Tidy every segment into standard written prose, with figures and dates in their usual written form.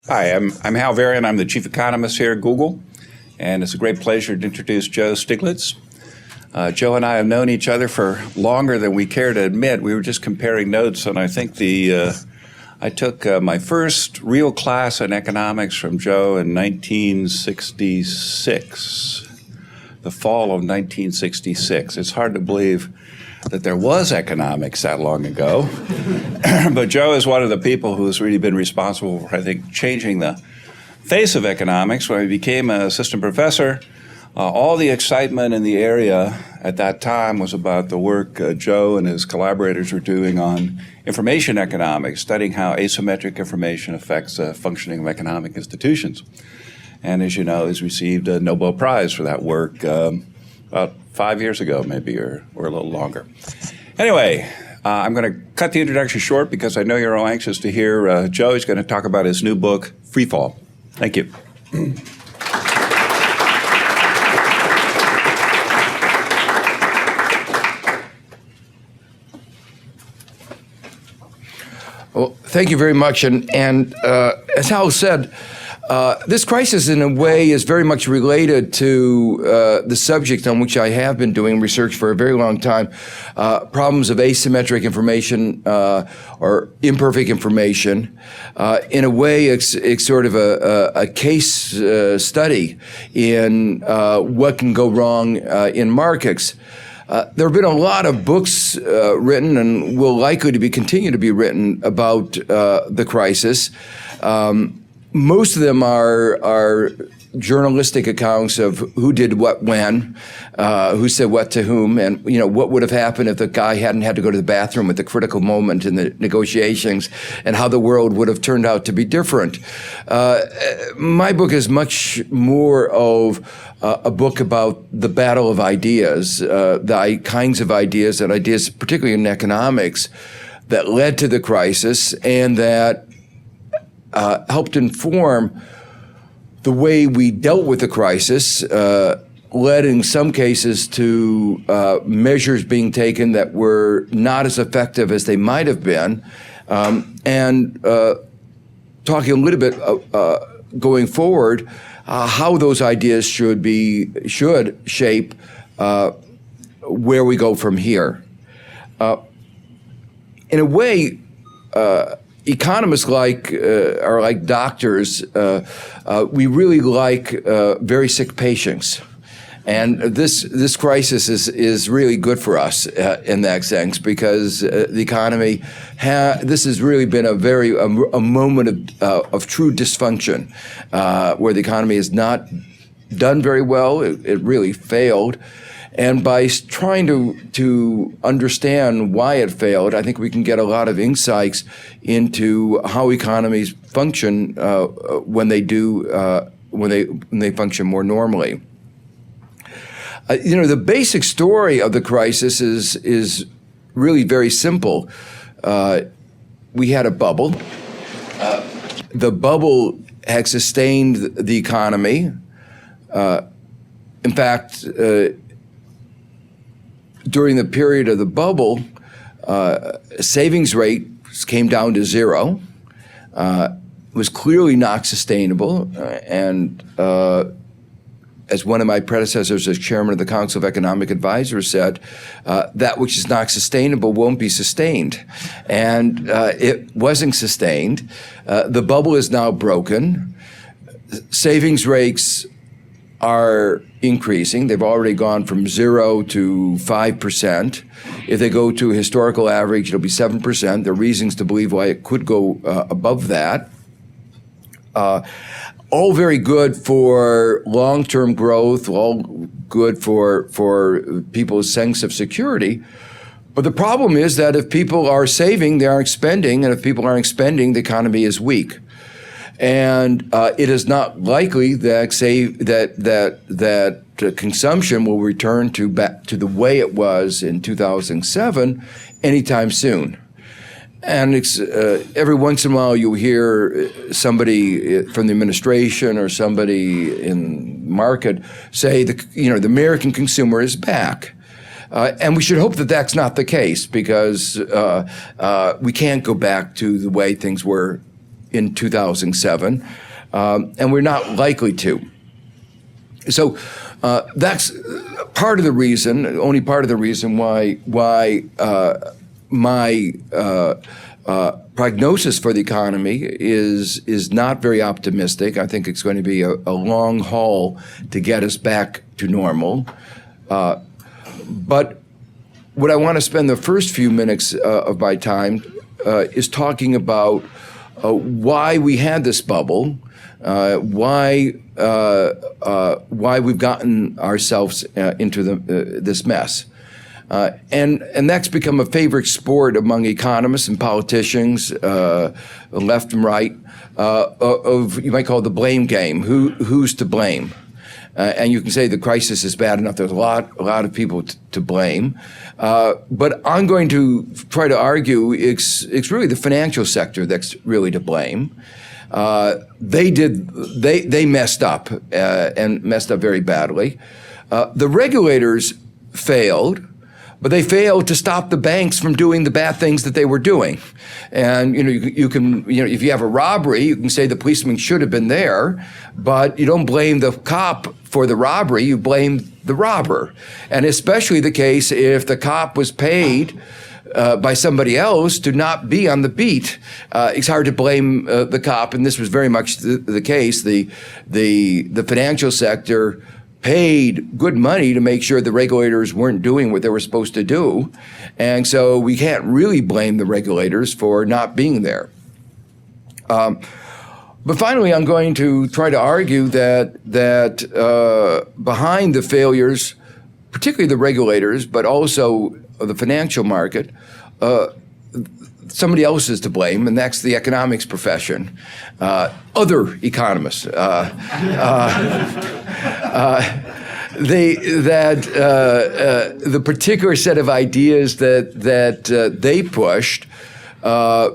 Hi, I'm Hal Varian. I'm the chief economist here at Google, and it's a great pleasure to introduce Joe Stiglitz. Joe and I have known each other for longer than we care to admit. We were just comparing notes, and I think I took my first real class in economics from Joe in 1966, the fall of 1966. It's hard to believe that there was economics that long ago. But Joe is one of the people who's really been responsible for, I think, changing the face of economics. When he became an assistant professor, all the excitement in the area at that time was about the work Joe and his collaborators were doing on information economics, studying how asymmetric information affects the functioning of economic institutions. And as you know, he's received a Nobel Prize for that work about 5 years ago, maybe, or a little longer. Anyway, I'm going to cut the introduction short because I know you're all anxious to hear Joe. He's going to talk about his new book, Freefall. Thank you. Well, thank you very much. And as Hal said, this crisis, in a way, is very much related to the subject on which I have been doing research for a very long time, problems of asymmetric information or imperfect information. In a way, it's sort of a case study in what can go wrong in markets. There have been a lot of books written and will likely to continue to be written about the crisis. Most of them are journalistic accounts of who did what when, who said what to whom, and what would have happened if the guy hadn't had to go to the bathroom at the critical moment in the negotiations, and how the world would have turned out to be different. My book is much more of a book about the battle of ideas, the kinds of ideas and ideas, particularly in economics, that led to the crisis and that helped inform the way we dealt with the crisis, led in some cases to measures being taken that were not as effective as they might have been, and talking a little bit going forward, how those ideas should shape where we go from here. In a way, economists are like doctors. We really like very sick patients, and this crisis is really good for us in that sense, because the economy this has really been a moment of true dysfunction, where the economy has not done very well. It really failed. And by trying to understand why it failed, I think we can get a lot of insights into how economies function when they function more normally. The basic story of the crisis is really very simple. We had a bubble. The bubble had sustained the economy. In fact, during the period of the bubble, savings rates came down to zero. It was clearly not sustainable, and as one of my predecessors as chairman of the Council of Economic Advisors said, that which is not sustainable won't be sustained. And it wasn't sustained. The bubble is now broken. Savings rates are increasing. They've already gone from 0 to 5%. If they go to a historical average, it'll be 7%. There are reasons to believe why it could go above that. All very good for long-term growth, all good for people's sense of security. But the problem is that if people are saving, they aren't spending, and if people aren't spending, the economy is weak. And it is not likely that consumption will return back to the way it was in 2007 anytime soon. And it's every once in a while you hear somebody from the administration or somebody in market say the American consumer is back. And we should hope that that's not the case, because we can't go back to the way things were in 2007, and we're not likely to. So that's part of the reason, only part of the reason why my prognosis for the economy is not very optimistic. I think it's going to be a long haul to get us back to normal. But what I want to spend the first few minutes of my time is talking about why we had this bubble, why we've gotten ourselves into this mess. And that's become a favorite sport among economists and politicians, left and right, of you might call it the blame game. Who's to blame? And you can say the crisis is bad enough. There's a lot of people to blame. But I'm going to try to argue it's really the financial sector that's really to blame. They messed up and messed up very badly. The regulators failed. But they failed to stop the banks from doing the bad things that they were doing. And you can if you have a robbery, you can say the policeman should have been there, but you don't blame the cop for the robbery, you blame the robber. And especially the case if the cop was paid by somebody else to not be on the beat. It's hard to blame the cop, and this was very much the case. The financial sector paid good money to make sure the regulators weren't doing what they were supposed to do. And so we can't really blame the regulators for not being there. But finally, I'm going to try to argue that behind the failures, particularly the regulators, but also the financial market, somebody else is to blame, and that's the economics profession, other economists. The particular set of ideas that they pushed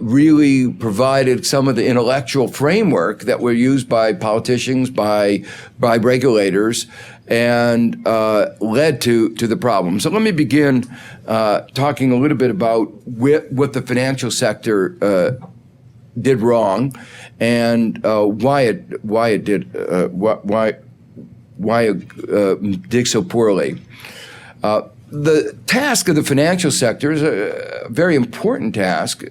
really provided some of the intellectual framework that were used by politicians, by regulators, and led to the problem. So let me begin talking a little bit about what the financial sector did wrong and why it did so poorly. The task of the financial sector is a very important task,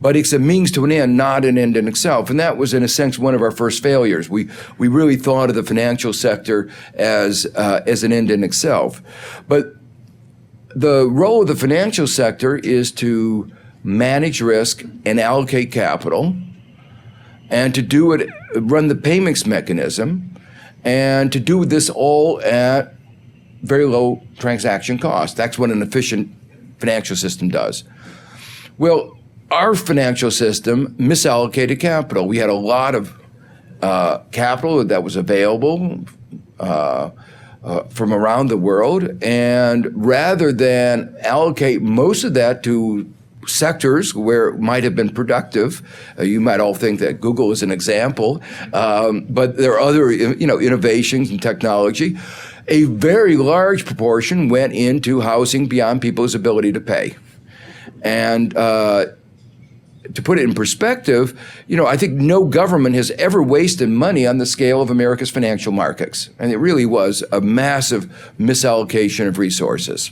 but it's a means to an end, not an end in itself. And that was, in a sense, one of our first failures. We really thought of the financial sector as an end in itself. But the role of the financial sector is to manage risk and allocate capital, and to do it, run the payments mechanism, and to do this all at very low transaction cost. That's what an efficient financial system does. Well, our financial system misallocated capital. We had a lot of capital that was available from around the world, and rather than allocate most of that to sectors where it might have been productive, you might all think that Google is an example, but there are other innovations in technology. A very large proportion went into housing beyond people's ability to pay. And to put it in perspective, I think no government has ever wasted money on the scale of America's financial markets. And it really was a massive misallocation of resources.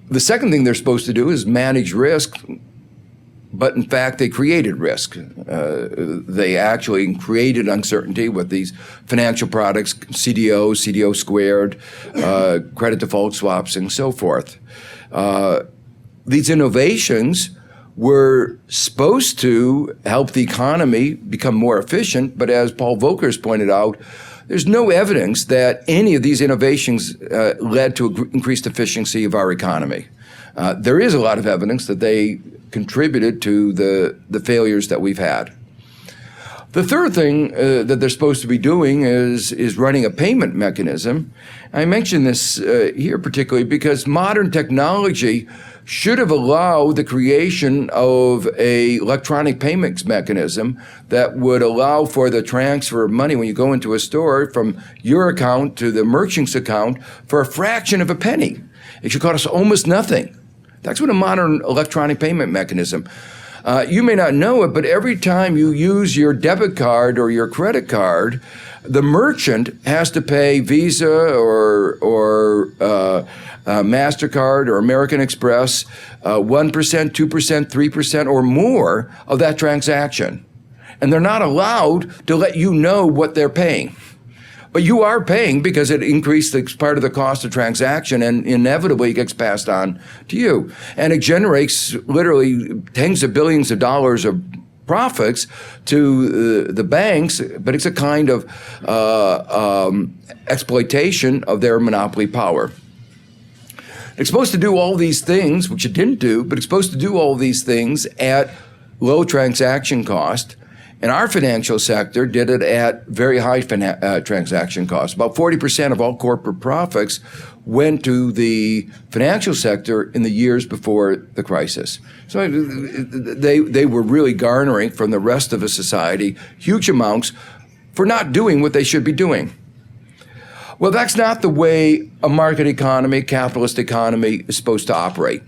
The second thing they're supposed to do is manage risk, but in fact they created risk. They actually created uncertainty with these financial products, CDOs, CDO squared, credit default swaps, and so forth. These innovations were supposed to help the economy become more efficient, but as Paul Volcker has pointed out, there's no evidence that any of these innovations led to increased efficiency of our economy. There is a lot of evidence that they contributed to the failures that we've had. The third thing that they're supposed to be doing is running a payment mechanism. I mention this here particularly because modern technology should have allowed the creation of an electronic payments mechanism that would allow for the transfer of money when you go into a store from your account to the merchant's account for a fraction of a penny. It should cost almost nothing. That's what a modern electronic payment mechanism. You may not know it, but every time you use your debit card or your credit card, the merchant has to pay Visa or MasterCard or American Express 1%, 2%, 3% or more of that transaction. And they're not allowed to let you know what they're paying. But you are paying because it increased the part of the cost of transaction and inevitably gets passed on to you. And it generates literally tens of billions of dollars of profits to the banks, but it's a kind of exploitation of their monopoly power. It's supposed to do all these things, which it didn't do, but it's supposed to do all these things at low transaction cost. And our financial sector did it at very high transaction costs. About 40% of all corporate profits went to the financial sector in the years before the crisis. So they were really garnering from the rest of the society huge amounts for not doing what they should be doing. Well, that's not the way a market economy, capitalist economy is supposed to operate.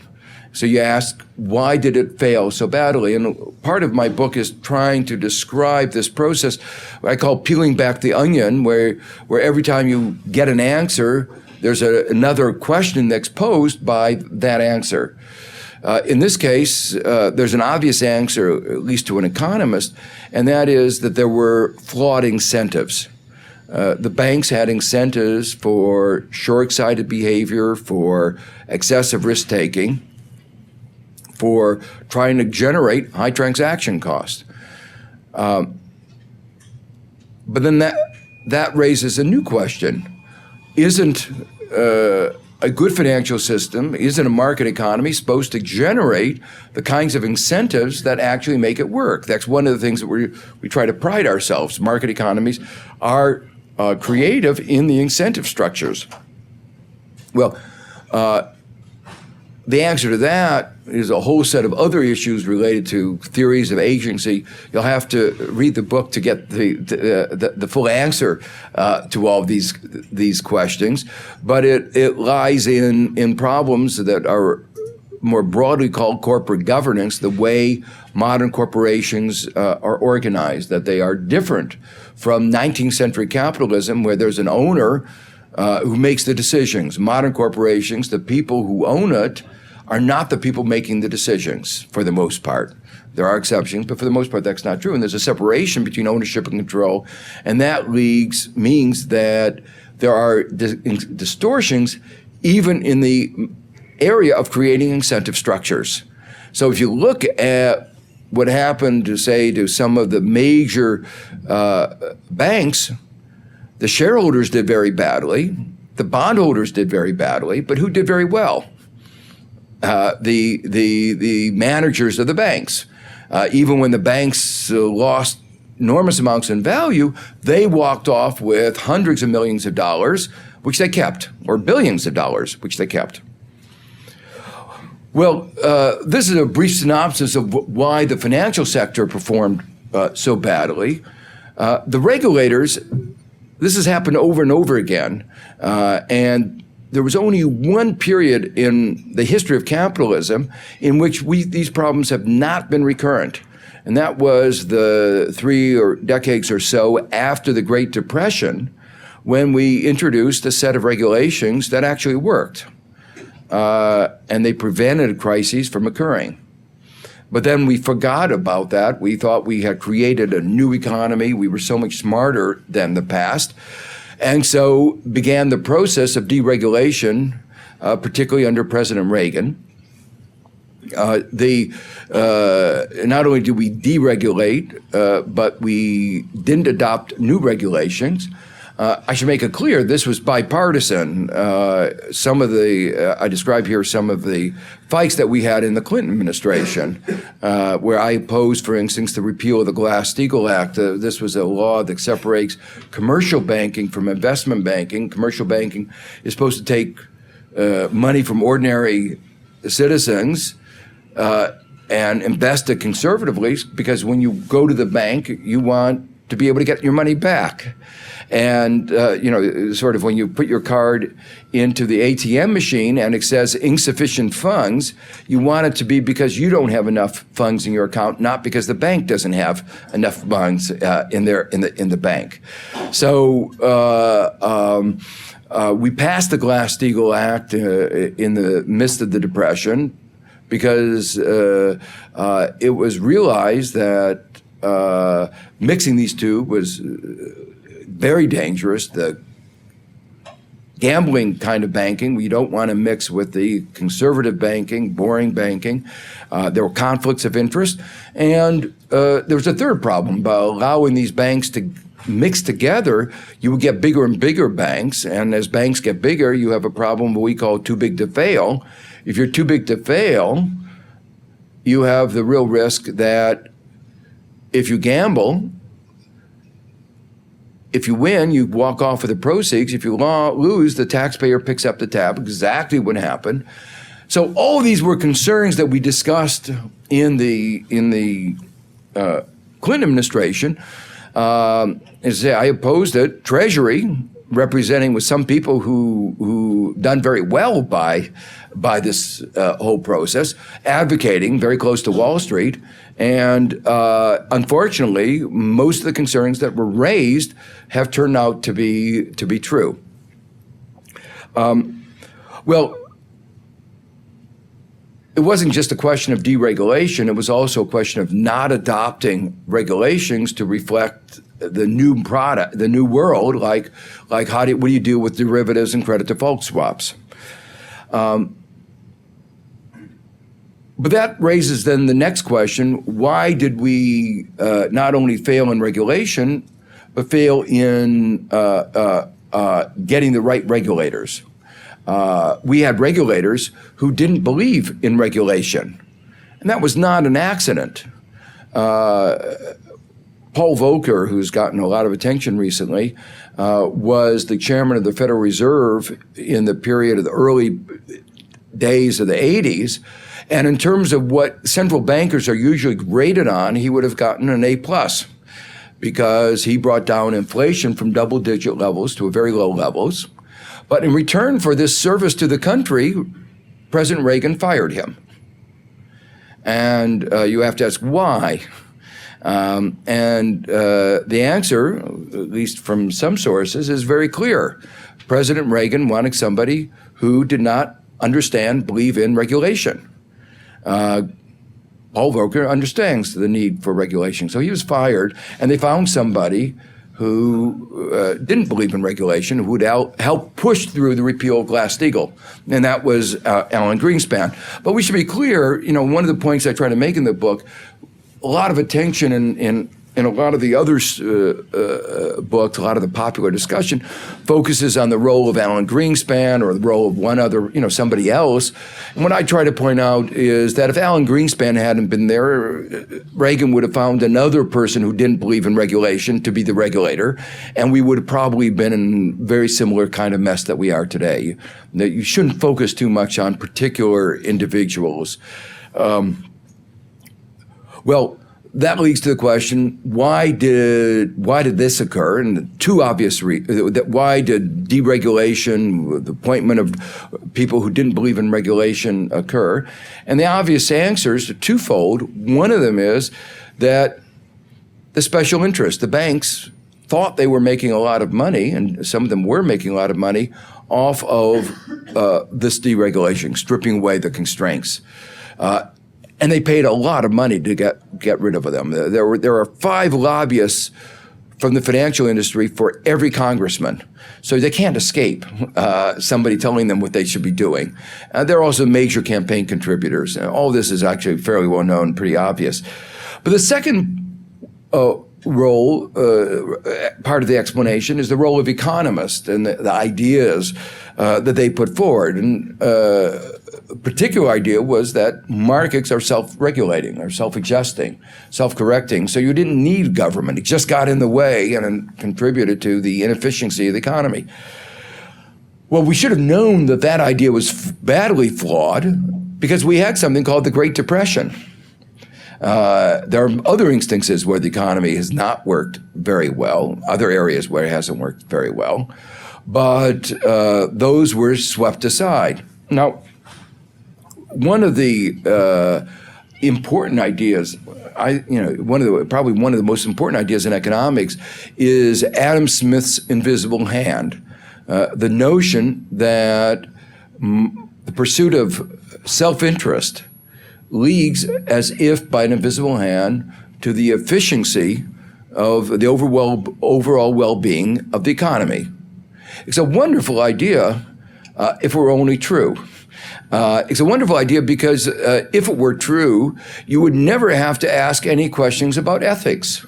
So you ask, why did it fail so badly? And part of my book is trying to describe this process I call peeling back the onion, where every time you get an answer, there's another question that's posed by that answer. In this case, there's an obvious answer, at least to an economist, and that is that there were flawed incentives. The banks had incentives for short-sighted behavior, for excessive risk-taking, for trying to generate high transaction costs. But then that raises a new question. Isn't a good financial system, isn't a market economy supposed to generate the kinds of incentives that actually make it work? That's one of the things that we try to pride ourselves. Market economies are creative in the incentive structures. Well, the answer to that is a whole set of other issues related to theories of agency. You'll have to read the book to get the full answer to all of these questions. But it lies in problems that are more broadly called corporate governance, the way modern corporations are organized, that they are different from 19th century capitalism, where there's an owner who makes the decisions. Modern corporations, the people who own it, are not the people making the decisions for the most part. There are exceptions, but for the most part, that's not true. And there's a separation between ownership and control, and that means that there are distortions even in the area of creating incentive structures. So if you look at what happened to some of the major banks, the shareholders did very badly, the bondholders did very badly, but who did very well? The managers of the banks. Even when the banks lost enormous amounts in value, they walked off with hundreds of millions of dollars, which they kept, or billions of dollars, which they kept. Well, this is a brief synopsis of why the financial sector performed so badly. The regulators, this has happened over and over again, and there was only one period in the history of capitalism in which these problems have not been recurrent. And that was the 3 decades or so after the Great Depression, when we introduced a set of regulations that actually worked. And they prevented crises from occurring. But then we forgot about that. We thought we had created a new economy. We were so much smarter than the past. And so began the process of deregulation, particularly under President Reagan. Not only did we deregulate, but we didn't adopt new regulations. I should make it clear, this was bipartisan. I describe here some of the fights that we had in the Clinton administration, where I opposed, for instance, the repeal of the GlassSteagall Act. This was a law that separates commercial banking from investment banking. Commercial banking is supposed to take money from ordinary citizens and invest it conservatively, because when you go to the bank, you want to be able to get your money back. And, sort of when you put your card into the ATM machine and it says insufficient funds, you want it to be because you don't have enough funds in your account, not because the bank doesn't have enough funds in the bank. So we passed the GlassSteagall Act in the midst of the Depression because it was realized that mixing these two was very dangerous. The gambling kind of banking, we don't want to mix with the conservative banking, boring banking. There were conflicts of interest. And there was a third problem. By allowing these banks to mix together, you would get bigger and bigger banks. And as banks get bigger, you have a problem what we call too big to fail. If you're too big to fail, you have the real risk that if you gamble, if you win, you walk off with the proceeds. If you lose, the taxpayer picks up the tab, exactly what happened. So all of these were concerns that we discussed in the Clinton administration. As I opposed it. Treasury, representing with some people who done very well by this whole process, advocating very close to Wall Street. And unfortunately, most of the concerns that were raised have turned out to be true. Well, it wasn't just a question of deregulation. It was also a question of not adopting regulations to reflect the new product, the new world, like what do you do with derivatives and credit default swaps? But that raises then the next question: why did we not only fail in regulation, but fail in getting the right regulators? We had regulators who didn't believe in regulation, and that was not an accident. Paul Volcker, who's gotten a lot of attention recently, was the chairman of the Federal Reserve in the period of the early days of the 80s. And in terms of what central bankers are usually graded on, he would have gotten an A+, because he brought down inflation from double-digit levels to very low levels. But in return for this service to the country, President Reagan fired him. And you have to ask why. The answer, at least from some sources, is very clear. President Reagan wanted somebody who did not believe in regulation. Paul Volcker understands the need for regulation. So he was fired, and they found somebody who didn't believe in regulation, who would help push through the repeal of GlassSteagall, and that was Alan Greenspan. But we should be clear, one of the points I try to make in the book, a lot of attention in a lot of the other books, a lot of the popular discussion focuses on the role of Alan Greenspan or the role of one other, somebody else. And what I try to point out is that if Alan Greenspan hadn't been there, Reagan would have found another person who didn't believe in regulation to be the regulator, and we would have probably been in very similar kind of mess that we are today. That you shouldn't focus too much on particular individuals. Well, that leads to the question: why did this occur? And two obvious reasons. Why did deregulation, the appointment of people who didn't believe in regulation, occur? And the obvious answers are twofold. One of them is that the special interests, the banks, thought they were making a lot of money, and some of them were making a lot of money off of this deregulation, stripping away the constraints. And they paid a lot of money to get rid of them. There are 5 lobbyists from the financial industry for every congressman, so they can't escape somebody telling them what they should be doing. They're also major campaign contributors. And all this is actually fairly well known, pretty obvious. But the second role, part of the explanation, is the role of economists and the ideas that they put forward. And a particular idea was that markets are self-regulating, or self-adjusting, self-correcting, so you didn't need government. It just got in the way and contributed to the inefficiency of the economy. Well, we should have known that that idea was badly flawed, because we had something called the Great Depression. There are other instances where the economy has not worked very well, other areas where it hasn't worked very well, but those were swept aside. Now, one of the important ideas, probably one of the most important ideas in economics is Adam Smith's invisible hand. The notion that the pursuit of self-interest leads as if by an invisible hand to the efficiency of the overall well-being of the economy. It's a wonderful idea if it were only true. It's a wonderful idea because if it were true, you would never have to ask any questions about ethics.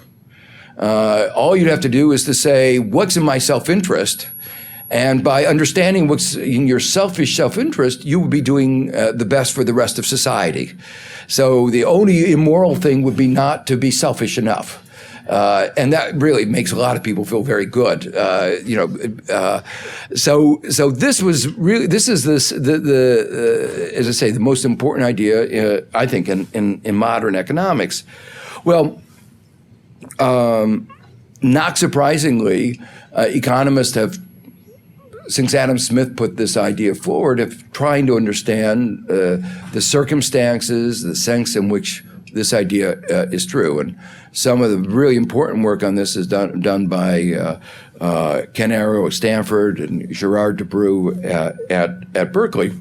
All you'd have to do is to say, what's in my self-interest? And by understanding what's in your selfish self-interest, you would be doing the best for the rest of society. So the only immoral thing would be not to be selfish enough. And that really makes a lot of people feel very good. So this is as I say, the most important idea, I think, in modern economics. Well, not surprisingly, economists have, since Adam Smith put this idea forward, of trying to understand the circumstances, the sense in which this idea is true. And some of the really important work on this is done by Ken Arrow at Stanford and Gerard Debreu at Berkeley.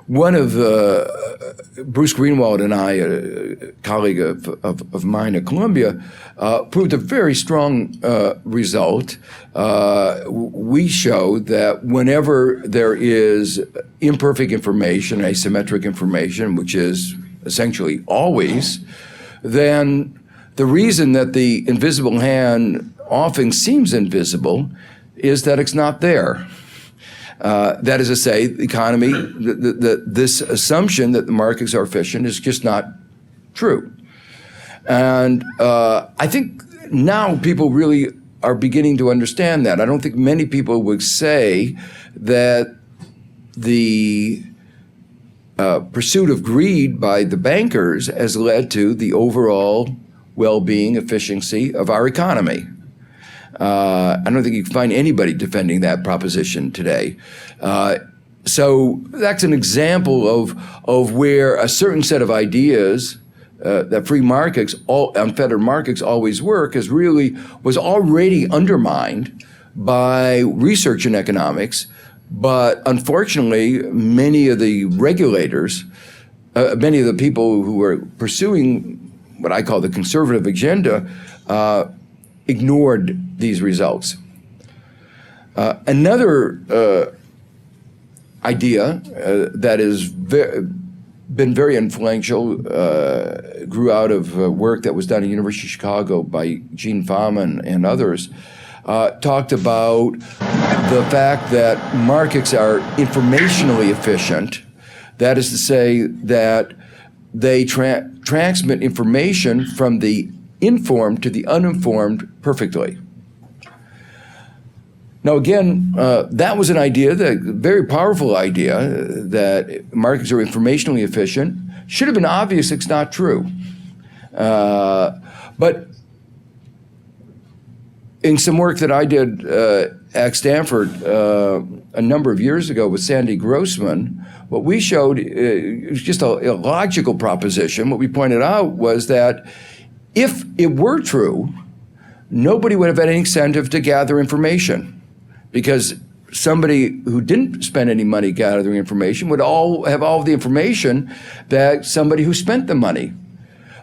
One of Bruce Greenwald and I, a colleague of mine at Columbia, proved a very strong result. We show that whenever there is imperfect information, asymmetric information, which is essentially always, then the reason that the invisible hand often seems invisible is that it's not there. That is to say, the economy, this assumption that the markets are efficient is just not true. And I think now people really are beginning to understand that. I don't think many people would say that the pursuit of greed by the bankers has led to the overall well-being, efficiency of our economy. I don't think you can find anybody defending that proposition today. So that's an example of where a certain set of ideas that free markets, unfettered markets always work, was already undermined by research in economics. But unfortunately, many of the regulators, many of the people who are pursuing what I call the conservative agenda, ignored these results. Another idea that has been very influential, grew out of work that was done at the University of Chicago by Gene Fama and others, talked about the fact that markets are informationally efficient. That is to say that they transmit information from the informed to the uninformed perfectly. Now again, that was an idea, very powerful idea, that markets are informationally efficient. Should have been obvious it's not true. But in some work that I did at Stanford a number of years ago with Sandy Grossman, what we showed is just a logical proposition. What we pointed out was that if it were true, nobody would have any incentive to gather information, because somebody who didn't spend any money gathering information would have all the information that somebody who spent the money.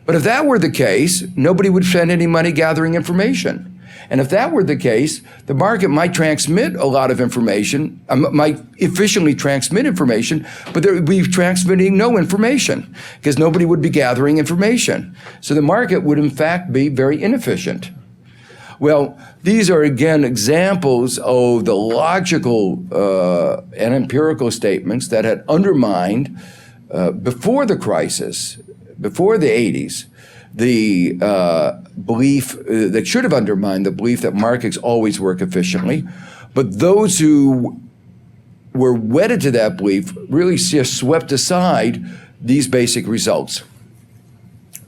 But if that were the case, nobody would spend any money gathering information. And if that were the case, the market might transmit a lot of information, might efficiently transmit information, but there would be transmitting no information because nobody would be gathering information. So the market would in fact be very inefficient. Well, these are again examples of the logical and empirical statements that had undermined before the crisis, before the 80s, the belief that should have undermined the belief that markets always work efficiently. But those who were wedded to that belief really just swept aside these basic results.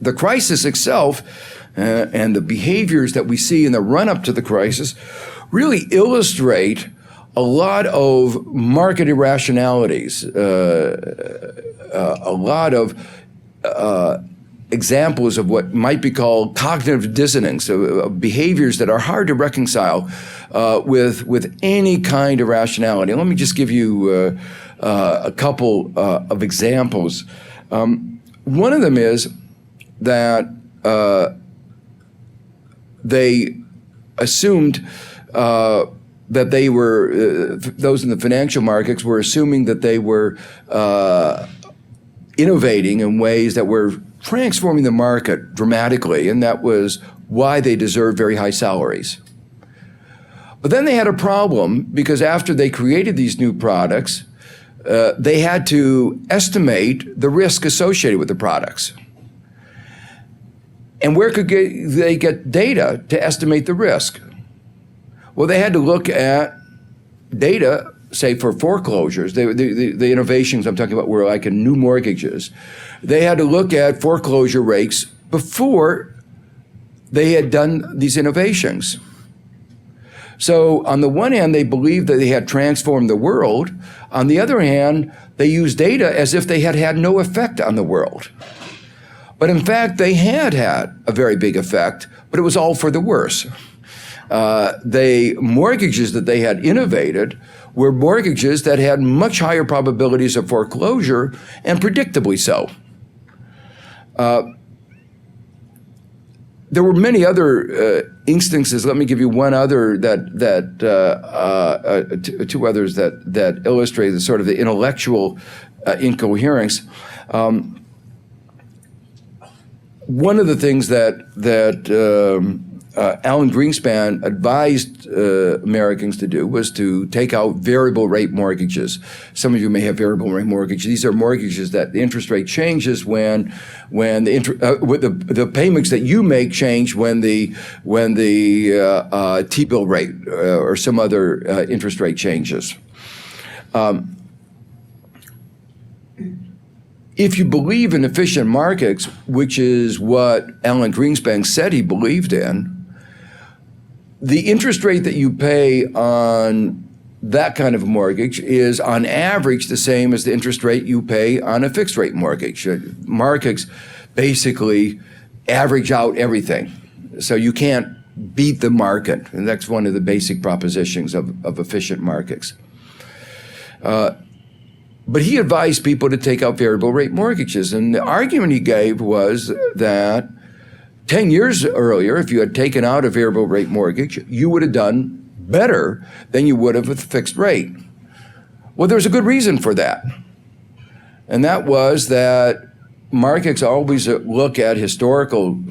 The crisis itself and the behaviors that we see in the run-up to the crisis really illustrate a lot of market irrationalities, a lot of examples of what might be called cognitive dissonance, behaviors that are hard to reconcile with any kind of rationality. Let me just give you a couple of examples. One of them is that they assumed that they were, those in the financial markets were assuming that they were innovating in ways that were transforming the market dramatically, and that was why they deserved very high salaries. But then they had a problem because after they created these new products, they had to estimate the risk associated with the products. And where could they get data to estimate the risk? Well, they had to look at data, say, for foreclosures. The innovations I'm talking about were like in new mortgages. They had to look at foreclosure rates before they had done these innovations. So on the one hand, they believed that they had transformed the world. On the other hand, they used data as if they had had no effect on the world. But in fact, they had had a very big effect, but it was all for the worse. The mortgages that they had innovated were mortgages that had much higher probabilities of foreclosure, and predictably so. There were many other instances. Let me give you one other two others that illustrate the sort of the intellectual incoherence. One of the things that Alan Greenspan advised Americans to do was to take out variable rate mortgages. Some of you may have variable rate mortgages. These are mortgages that the interest rate changes when the payments that you make change when the T-bill rate or some other interest rate changes. If you believe in efficient markets, which is what Alan Greenspan said he believed in, the interest rate that you pay on that kind of mortgage is on average the same as the interest rate you pay on a fixed rate mortgage. Markets basically average out everything. So you can't beat the market, and that's one of the basic propositions of efficient markets. But he advised people to take out variable rate mortgages. And the argument he gave was that 10 years earlier, if you had taken out a variable rate mortgage, you would have done better than you would have with a fixed rate. Well, there's a good reason for that. And that was that markets always look at historical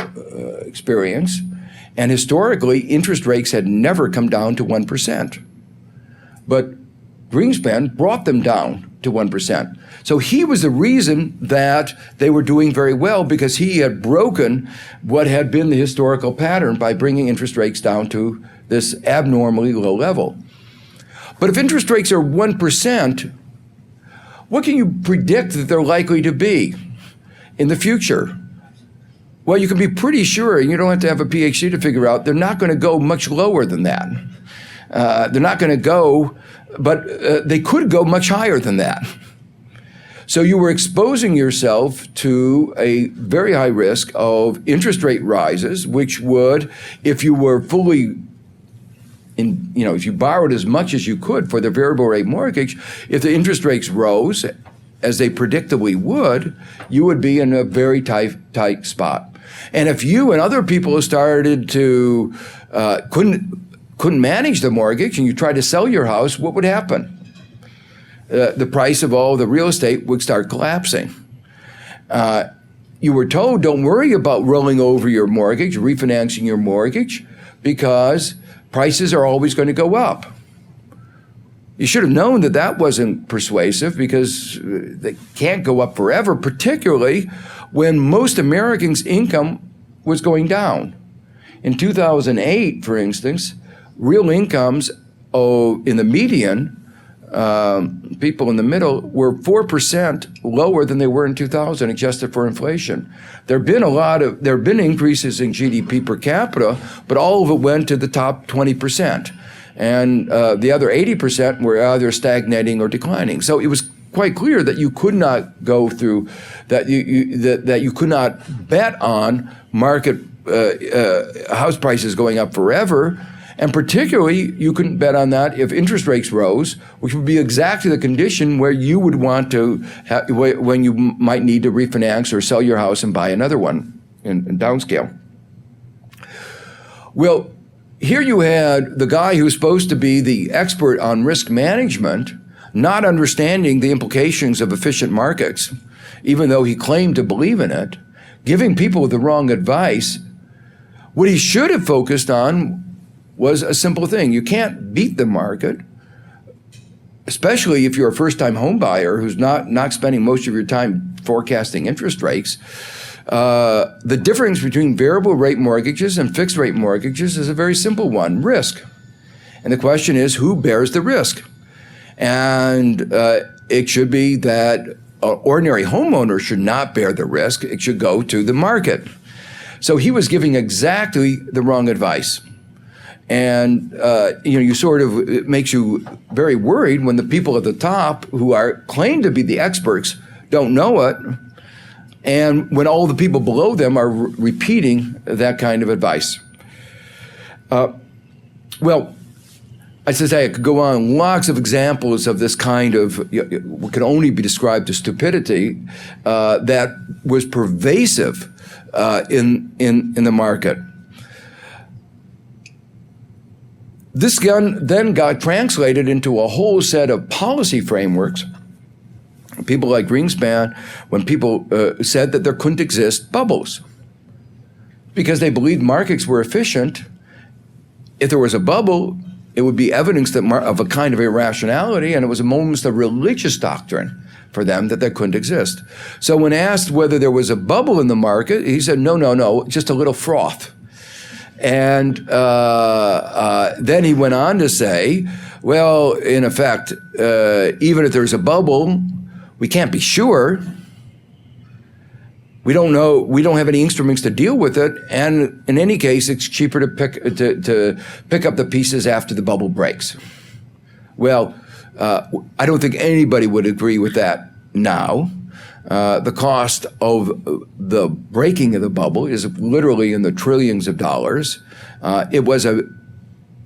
experience. And historically, interest rates had never come down to 1%. But Greenspan brought them down to 1%. So he was the reason that they were doing very well, because he had broken what had been the historical pattern by bringing interest rates down to this abnormally low level. But if interest rates are 1%, what can you predict that they're likely to be in the future? Well, you can be pretty sure, and you don't have to have a PhD to figure out, they're not going to go much lower than that. They're not going to go, but they could go much higher than that. So you were exposing yourself to a very high risk of interest rate rises, which would, if you were fully if you borrowed as much as you could for the variable rate mortgage, if the interest rates rose, as they predictably would, you would be in a very tight spot. And if you and other people started to couldn't manage the mortgage and you tried to sell your house, what would happen? The price of all the real estate would start collapsing. You were told, don't worry about rolling over your mortgage, refinancing your mortgage, because prices are always going to go up. You should have known that that wasn't persuasive, because they can't go up forever, particularly when most Americans' income was going down. In 2008, for instance, real incomes in the median people in the middle were 4% lower than they were in 2000, adjusted for inflation. There have been increases in GDP per capita, but all of it went to the top 20%. And the other 80% were either stagnating or declining. So it was quite clear that you could not go through, that you could not bet on market house prices going up forever. And particularly, you couldn't bet on that if interest rates rose, which would be exactly the condition where you would want to, when you might need to refinance or sell your house and buy another one in downscale. Well, here you had the guy who was supposed to be the expert on risk management, not understanding the implications of efficient markets, even though he claimed to believe in it, giving people the wrong advice. What he should have focused on was a simple thing. You can't beat the market, especially if you're a first-time home buyer who's not spending most of your time forecasting interest rates. The difference between variable rate mortgages and fixed rate mortgages is a very simple one: risk. And the question is, who bears the risk? And it should be that ordinary homeowners should not bear the risk. It should go to the market. So he was giving exactly the wrong advice. And you sort of, it makes you very worried when the people at the top who claim to be the experts don't know it, and when all the people below them are repeating that kind of advice. Well, I say I could go on lots of examples of this kind of what can only be described as stupidity that was pervasive in the market. This then got translated into a whole set of policy frameworks. People like Greenspan, when people said that there couldn't exist bubbles because they believed markets were efficient. If there was a bubble, it would be evidence of a kind of irrationality, and it was almost a religious doctrine for them that there couldn't exist. So when asked whether there was a bubble in the market, he said, no, just a little froth. And then he went on to say, well, in effect, even if there's a bubble, we can't be sure. We don't know. We don't have any instruments to deal with it. And in any case, it's cheaper to pick up the pieces after the bubble breaks. Well, I don't think anybody would agree with that now. The cost of the breaking of the bubble is literally in the trillions of dollars. It was a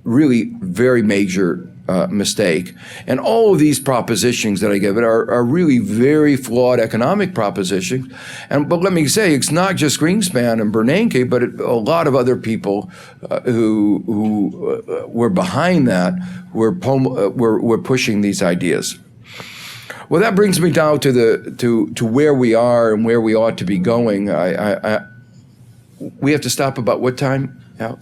really very major mistake. And all of these propositions that I give it are really very flawed economic propositions. But let me say, it's not just Greenspan and Bernanke, but a lot of other people who were behind that were pushing these ideas. Well, that brings me down to where we are and where we ought to be going. We have to stop about what time, Al?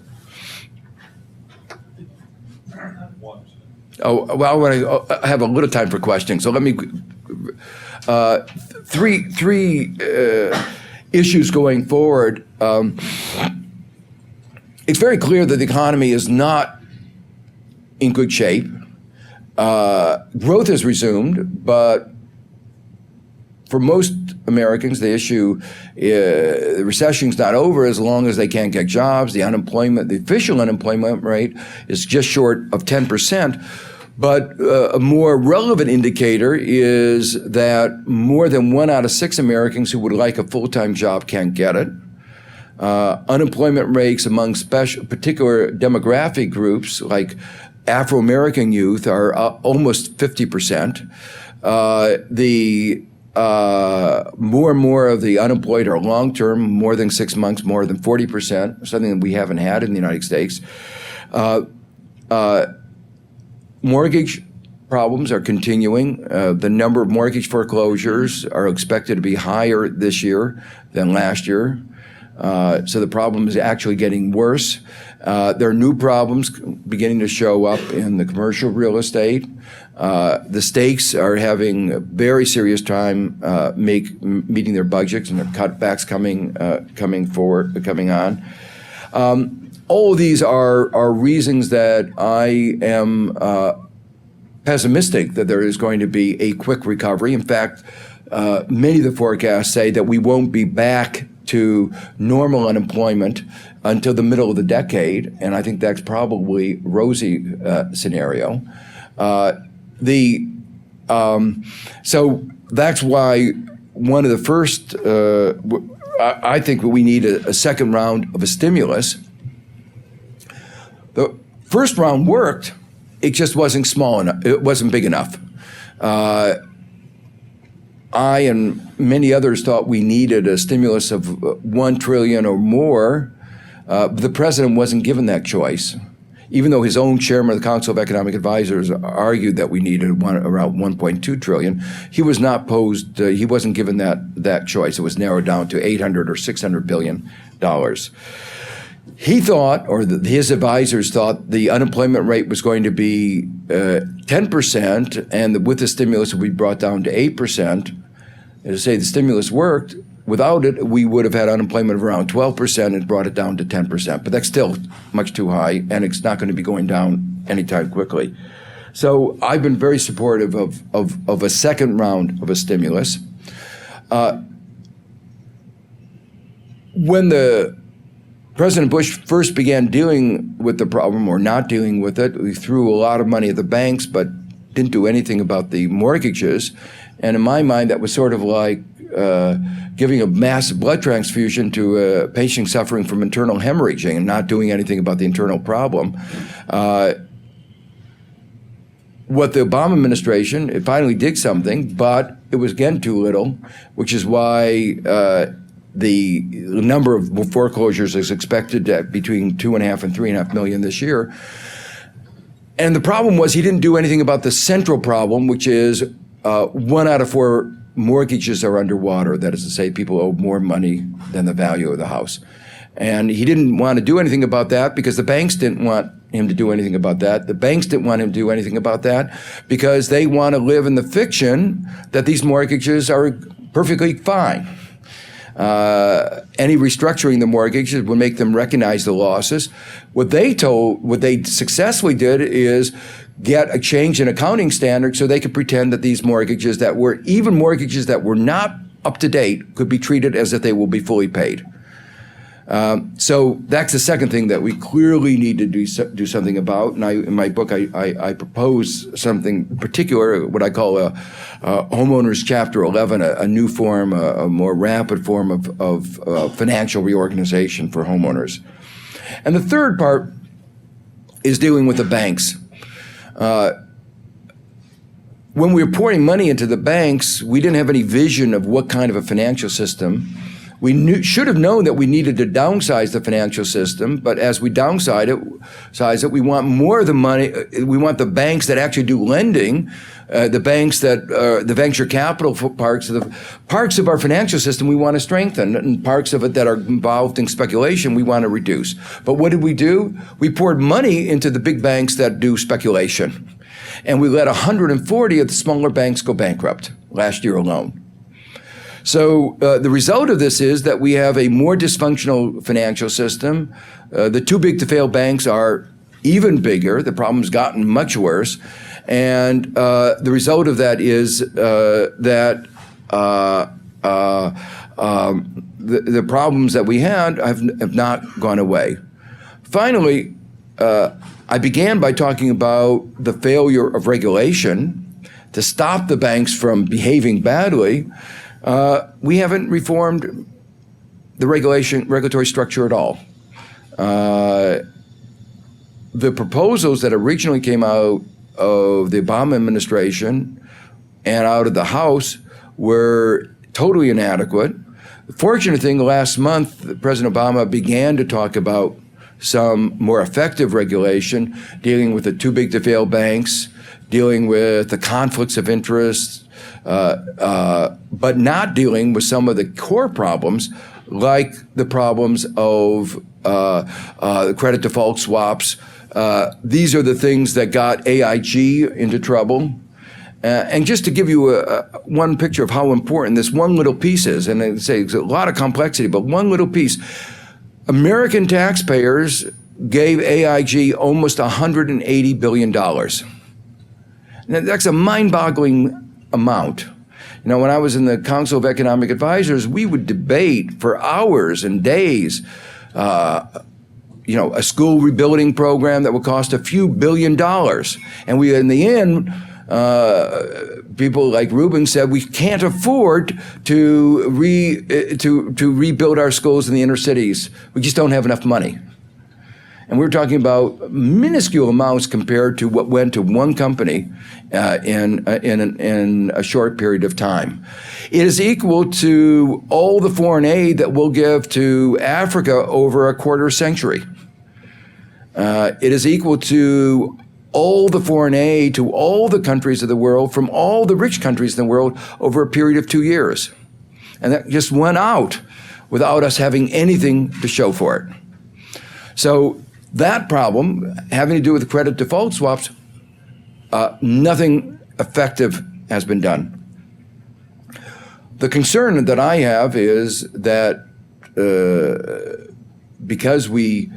Oh, well, I have a little time for questions. So let me three issues going forward. It's very clear that the economy is not in good shape. Growth has resumed, but for most Americans, the issue, the recession's not over as long as they can't get jobs. The official unemployment rate is just short of 10%. But a more relevant indicator is that more than 1 out of 6 Americans who would like a full-time job can't get it. Unemployment rates among particular demographic groups like Afro-American youth are almost 50%. More and more of the unemployed are long-term, more than 6 months, more than 40%, something that we haven't had in the United States. Mortgage problems are continuing. The number of mortgage foreclosures are expected to be higher this year than last year. So the problem is actually getting worse. There are new problems beginning to show up in the commercial real estate. The states are having a very serious time meeting their budgets, and their cutbacks coming on. All of these are reasons that I am pessimistic that there is going to be a quick recovery. In fact, many of the forecasts say that we won't be back to normal unemployment until the middle of the decade, and I think that's probably rosy scenario. So that's why one of the first, I think we need a second round of a stimulus. The first round worked, it just wasn't small enough, it wasn't big enough. I and many others thought we needed a stimulus of $1 trillion or more. The president wasn't given that choice, even though his own chairman of the Council of Economic Advisors argued that we needed around $1.2 trillion. He was not posed. He wasn't given that choice. It was narrowed down to $800 or $600 billion. He thought, or his advisors thought, the unemployment rate was going to be 10%, and with the stimulus, it would be brought down to 8%. As I say, the stimulus worked. Without it, we would have had unemployment of around 12% and brought it down to 10%. But that's still much too high, and it's not going to be going down anytime quickly. So I've been very supportive of a second round of a stimulus. When President Bush first began dealing with the problem, or not dealing with it, we threw a lot of money at the banks, but didn't do anything about the mortgages. And in my mind, that was sort of like giving a massive blood transfusion to a patient suffering from internal hemorrhaging and not doing anything about the internal problem. What the Obama administration, it finally did something, but it was again too little, which is why the number of foreclosures is expected at between 2.5 and 3.5 million this year. And the problem was he didn't do anything about the central problem, which is 1 out of 4 mortgages are underwater. That is to say, people owe more money than the value of the house. And he didn't want to do anything about that because the banks didn't want him to do anything about that. The banks didn't want him to do anything about that because they want to live in the fiction that these mortgages are perfectly fine. Any restructuring the mortgages would make them recognize the losses. What they successfully did is get a change in accounting standards so they could pretend that these mortgages that were, even mortgages that were not up to date, could be treated as if they will be fully paid. So that's the second thing that we clearly need to do something about. And in my book, I propose something particular, what I call a homeowners chapter 11, a new form, a more rapid form of financial reorganization for homeowners. And the third part is dealing with the banks. When we were pouring money into the banks, we didn't have any vision of what kind of a financial system. We should have known that we needed to downsize the financial system, but as we size it, we want more of the money. We want the banks that actually do lending, the banks that the venture capital parts of our financial system we want to strengthen, and parts of it that are involved in speculation we want to reduce. But what did we do? We poured money into the big banks that do speculation, and we let 140 of the smaller banks go bankrupt last year alone. So the result of this is that we have a more dysfunctional financial system. The too big to fail banks are even bigger. The problem's gotten much worse. And the result of that is that the problems that we had have not gone away. Finally, I began by talking about the failure of regulation to stop the banks from behaving badly. We haven't reformed the regulatory structure at all. The proposals that originally came out of the Obama administration and out of the House were totally inadequate. The fortunate thing, last month, President Obama began to talk about some more effective regulation, dealing with the too big to fail banks, dealing with the conflicts of interest, but not dealing with some of the core problems, like the problems of credit default swaps. These are the things that got AIG into trouble. And just to give you one picture of how important this one little piece is, and I'd say it's a lot of complexity, but one little piece. American taxpayers gave AIG almost $180 billion. Now, that's a mind-boggling amount. You know, when I was in the Council of Economic Advisors, we would debate for hours and days, a school rebuilding program that would cost a few $1 billion. And we, in the end, people like Rubin said, we can't afford to rebuild our schools in the inner cities. We just don't have enough money. And we're talking about minuscule amounts compared to what went to one company in a short period of time. It is equal to all the foreign aid that we'll give to Africa over a quarter century. It is equal to all the foreign aid to all the countries of the world from all the rich countries in the world over a period of 2 years. And that just went out without us having anything to show for it. So that problem, having to do with credit default swaps, nothing effective has been done. The concern that I have is that because we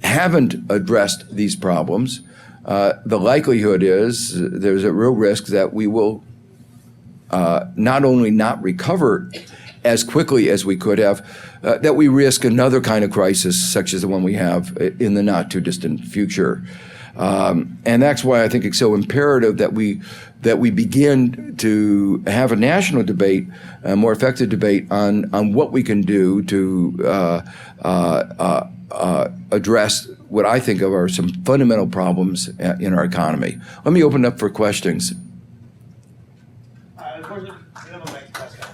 haven't addressed these problems, the likelihood is there's a real risk that we will not only not recover as quickly as we could have, that we risk another kind of crisis such as the one we have in the not too distant future. And that's why I think it's so imperative that we begin to have a national debate, a more effective debate on what we can do to address what I think of are some fundamental problems in our economy. Let me open up for questions. Unfortunately, we don't have a mic to pass around.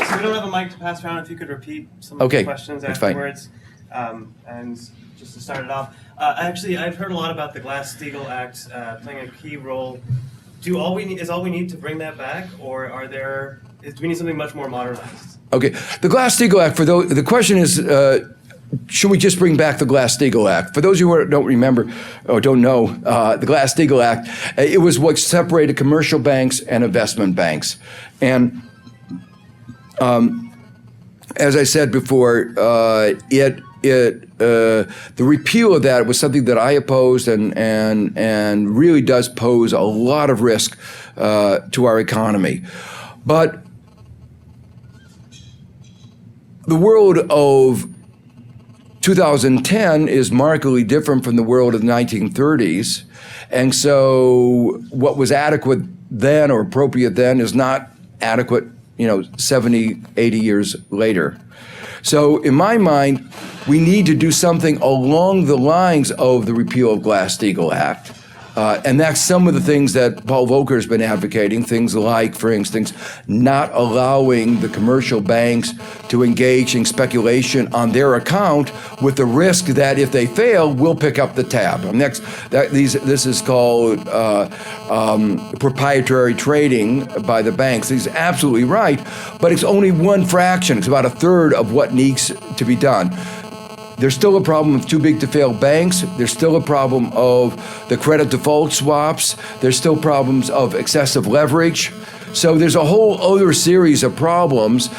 So we don't have a mic to pass around. If you could repeat some of the questions afterwards. And just to start it off, actually, I've heard a lot about the GlassSteagall Act playing a key role. Is all we need to bring that back, or do we need something much more modernized? Okay, the GlassSteagall Act. The question is, should we just bring back the GlassSteagall Act? For those who don't remember or don't know, the GlassSteagall Act, it was what separated commercial banks and investment banks, and as I said before, the repeal of that was something that I opposed and really does pose a lot of risk to our economy. But the world of 2010 is markedly different from the world of the 1930s. And so what was adequate then or appropriate then is not adequate, 70, 80 years later. So in my mind, we need to do something along the lines of the repeal of GlassSteagall Act. And that's some of the things that Paul Volcker has been advocating, things like, for instance, not allowing the commercial banks to engage in speculation on their account with the risk that if they fail, we'll pick up the tab. And this is called proprietary trading by the banks. He's absolutely right, but it's only one fraction. It's about a third of what needs to be done. There's still a problem of too big to fail banks. There's still a problem of the credit default swaps. There's still problems of excessive leverage. So there's a whole other series of problems.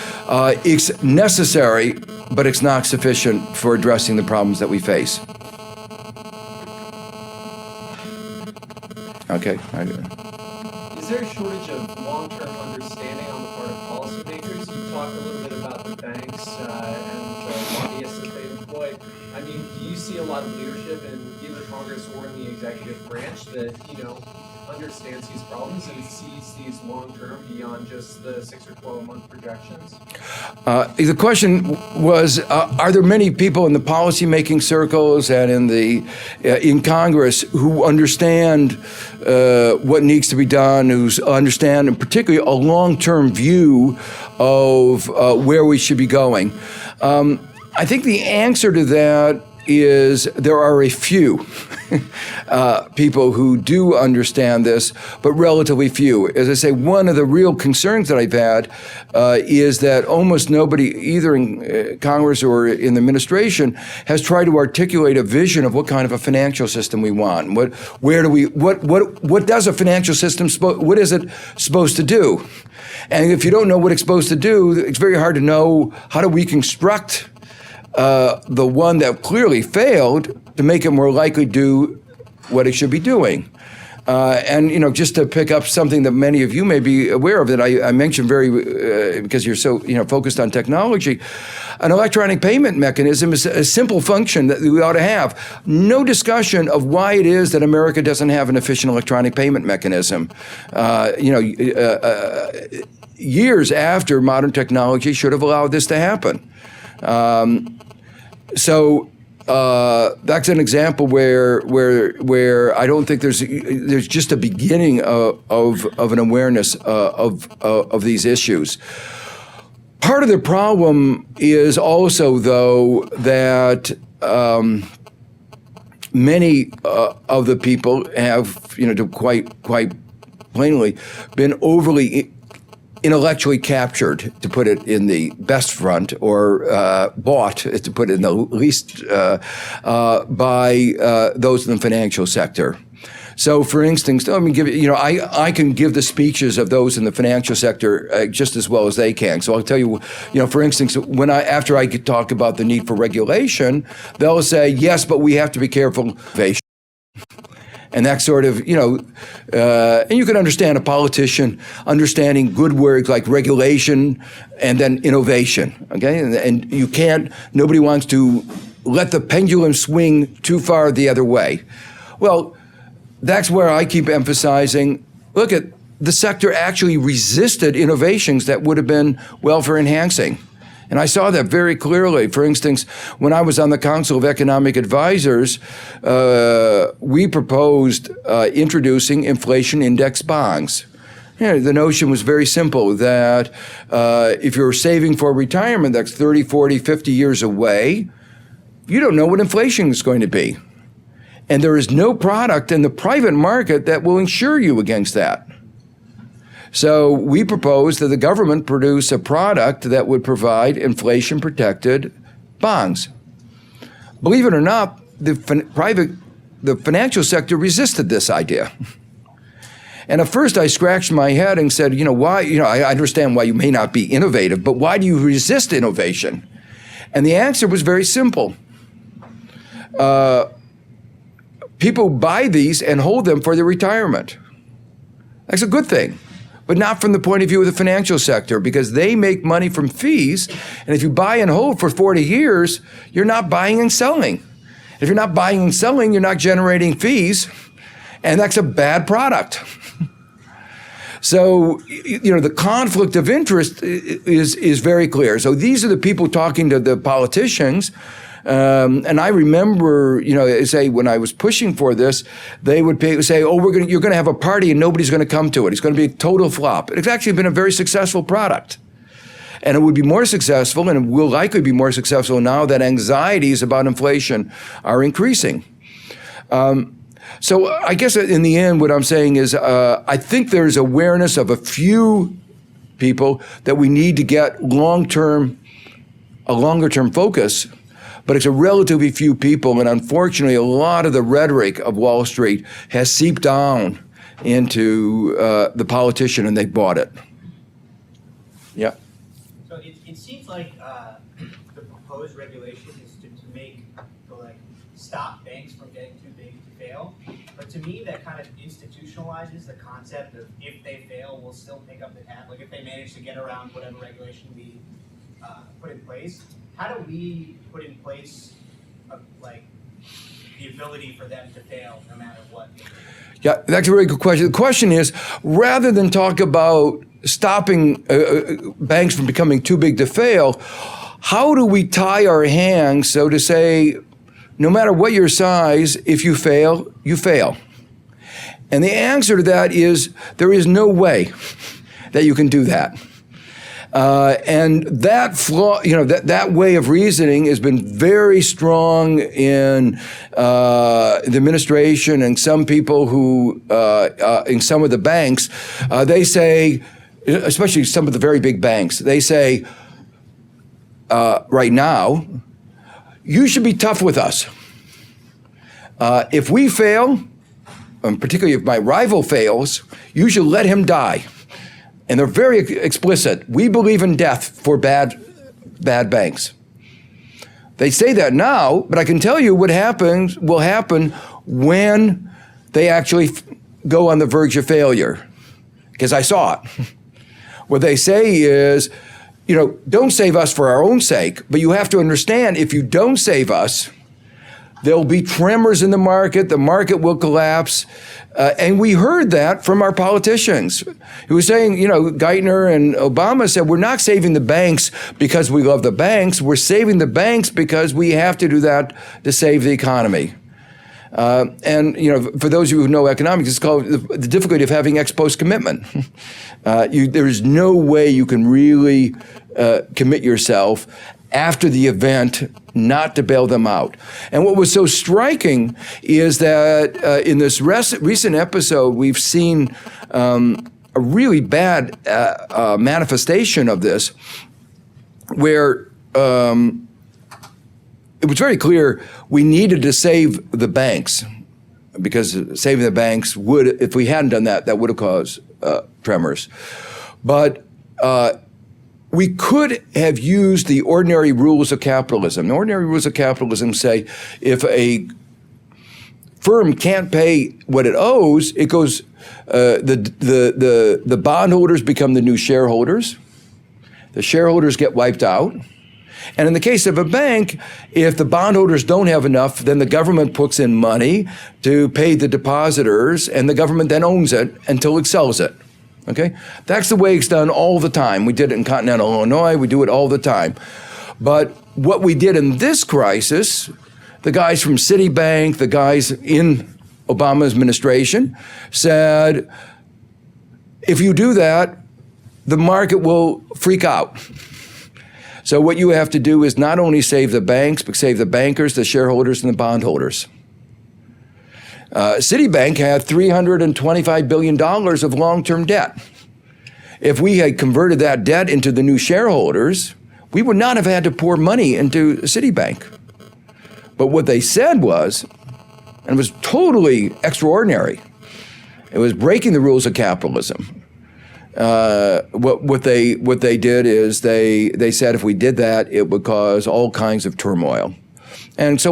It's necessary, but it's not sufficient for addressing the problems that we face. Okay. Is there a shortage of long-term understanding on the part of policymakers? You talked a little bit about the banks and lobbyists that they employ. I mean, do you see a lot of leadership in either Congress or in the executive branch that, understands these problems and sees these long-term beyond just the 6 or 12-month projections? The question was, are there many people in the policy-making circles and in Congress who understand what needs to be done, who understand, and particularly a long-term view of where we should be going? I think the answer to that is there are a few people who do understand this, but relatively few. As I say, one of the real concerns that I've had is that almost nobody, either in Congress or in the administration, has tried to articulate a vision of what kind of a financial system we want. What does a financial system, what is it supposed to do? And if you don't know what it's supposed to do, it's very hard to know how do we construct the one that clearly failed to make it more likely to do what it should be doing. And, you know, just to pick up something that many of you may be aware of that I mentioned because you're so, you know, focused on technology, an electronic payment mechanism is a simple function that we ought to have. No discussion of why it is that America doesn't have an efficient electronic payment mechanism. Years after modern technology should have allowed this to happen. That's an example where I don't think there's just a beginning of an awareness of these issues. Part of the problem is also, though, that many of the people have, you know, quite plainly, been overly intellectually captured, to put it in the best front, or bought, to put it in the least, by those in the financial sector. So, for instance, let me give you, I can give the speeches of those in the financial sector just as well as they can. So I'll tell you, for instance, after I talk about the need for regulation, they'll say, yes, but we have to be careful. And that sort of, and you can understand a politician understanding good words like regulation and then innovation, okay? And you can't, nobody wants to let the pendulum swing too far the other way. Well, that's where I keep emphasizing, look at the sector actually resisted innovations that would have been welfare enhancing. And I saw that very clearly. For instance, when I was on the Council of Economic Advisors, we proposed introducing inflation index bonds. The notion was very simple, that if you're saving for retirement that's 30, 40, 50 years away, you don't know what inflation is going to be. And there is no product in the private market that will insure you against that. So we proposed that the government produce a product that would provide inflation-protected bonds. Believe it or not, the financial sector resisted this idea. And at first I scratched my head and said, why, I understand why you may not be innovative, but why do you resist innovation? And the answer was very simple. People buy these and hold them for their retirement. That's a good thing, but not from the point of view of the financial sector, because they make money from fees, and if you buy and hold for 40 years, you're not buying and selling. If you're not buying and selling, you're not generating fees, and that's a bad product. So, the conflict of interest is very clear. So these are the people talking to the politicians. And I remember, say when I was pushing for this, they would say, "Oh, you're going to have a party and nobody's going to come to it. It's going to be a total flop." It's actually been a very successful product, and it would be more successful, and it will likely be more successful now that anxieties about inflation are increasing. So I guess in the end, what I'm saying is, I think there's awareness of a few people that we need to get a longer-term focus. But it's a relatively few people, and unfortunately, a lot of the rhetoric of Wall Street has seeped down into the politician, and they bought it. Yeah. So it seems like the proposed regulation is to stop banks from getting too big to fail. But to me, that kind of institutionalizes the concept of if they fail, we'll still pick up the tab. Like if they manage to get around whatever regulation we put in place. How do we put in place the ability for them to fail no matter what? Yeah, that's a very good question. The question is, rather than talk about stopping banks from becoming too big to fail, how do we tie our hands so to say, no matter what your size, if you fail, you fail? And the answer to that is there is no way that you can do that. And that flaw, that way of reasoning has been very strong in the administration and some people who, in some of the banks, they say, especially some of the very big banks, they say, right now, you should be tough with us. If we fail, and particularly if my rival fails, you should let him die. And they're very explicit. We believe in death for bad banks. They say that now, but I can tell you what will happen when they actually go on the verge of failure, because I saw it. What they say is, don't save us for our own sake, but you have to understand, if you don't save us, there'll be tremors in the market will collapse. And we heard that from our politicians who were saying, Geithner and Obama said, we're not saving the banks because we love the banks. We're saving the banks because we have to do that to save the economy. And for those of you who know economics, it's called the difficulty of having ex post commitment. There is no way you can really commit yourself after the event not to bail them out. And what was so striking is that in this recent episode, we've seen a really bad manifestation of this, where it was very clear we needed to save the banks, because saving the banks would, if we hadn't done that, that would have caused tremors. But we could have used the ordinary rules of capitalism. The ordinary rules of capitalism say if a firm can't pay what it owes, it goes, the bondholders become the new shareholders. The shareholders get wiped out. And in the case of a bank, if the bondholders don't have enough, then the government puts in money to pay the depositors, and the government then owns it until it sells it. Okay? That's the way it's done all the time. We did it in continental Illinois. We do it all the time. But what we did in this crisis, the guys from Citibank, the guys in Obama's administration said, if you do that, the market will freak out. So what you have to do is not only save the banks, but save the bankers, the shareholders, and the bondholders. Citibank had $325 billion of long-term debt. If we had converted that debt into the new shareholders, we would not have had to pour money into Citibank. But what they said was, and it was totally extraordinary, it was breaking the rules of capitalism. What they did is they said if we did that, it would cause all kinds of turmoil. And so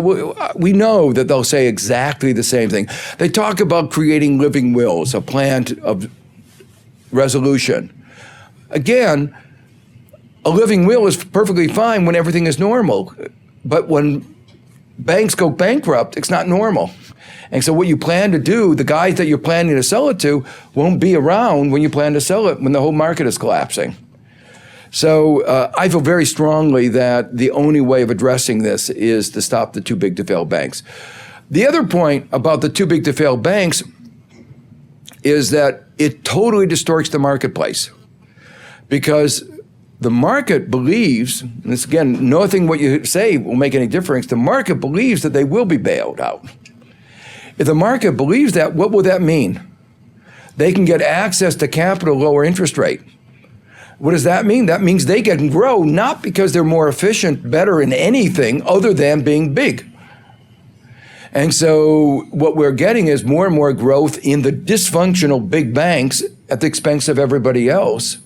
we know that they'll say exactly the same thing. They talk about creating living wills, a plan of resolution. Again, a living will is perfectly fine when everything is normal. But when banks go bankrupt, it's not normal. And so what you plan to do, the guys that you're planning to sell it to won't be around when you plan to sell it when the whole market is collapsing. So I feel very strongly that the only way of addressing this is to stop the too big to fail banks. The other point about the too big to fail banks is that it totally distorts the marketplace, because the market believes, and this again, nothing what you say will make any difference, the market believes that they will be bailed out. If the market believes that, what will that mean? They can get access to capital, lower interest rate. What does that mean? That means they can grow, not because they're more efficient, better in anything other than being big. And so what we're getting is more and more growth in the dysfunctional big banks at the expense of everybody else.